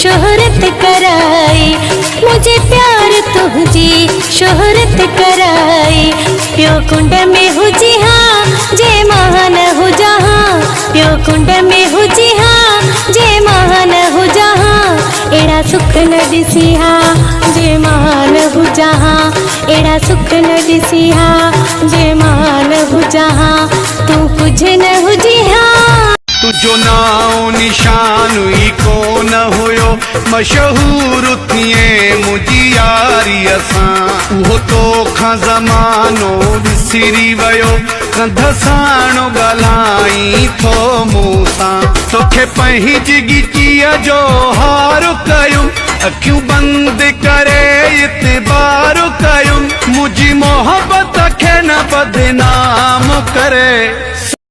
शोहरत कराई, मुझे प्यार तुझी शोहरत कराई। प्यो कुंड में हुजी हाँ जे महान हो जहाँ, प्यो कुंड में हुजी हाँ जे महान हो जहाँ। एड़ा सुख न ॾिसी हाँ जे महान हो जहाँ, एड़ा सुख न ॾिसी हाँ जे महान हो जहाँ। तू कुछ न हुजी हाँ तुझो नाओ निशान ही को न हुयो मशहूर थिए मुझी यारी असां। उहो तो खां ज़मानो विसरी वियो कंध साणो ॻाल्हाई थो मूं सां। तोखे पंहिंजी ॻिचीअ जो हार कयूं, अखियूं बंदि करे इतबार कयूं। मुंहिंजी मोहबत खे न बदनाम करे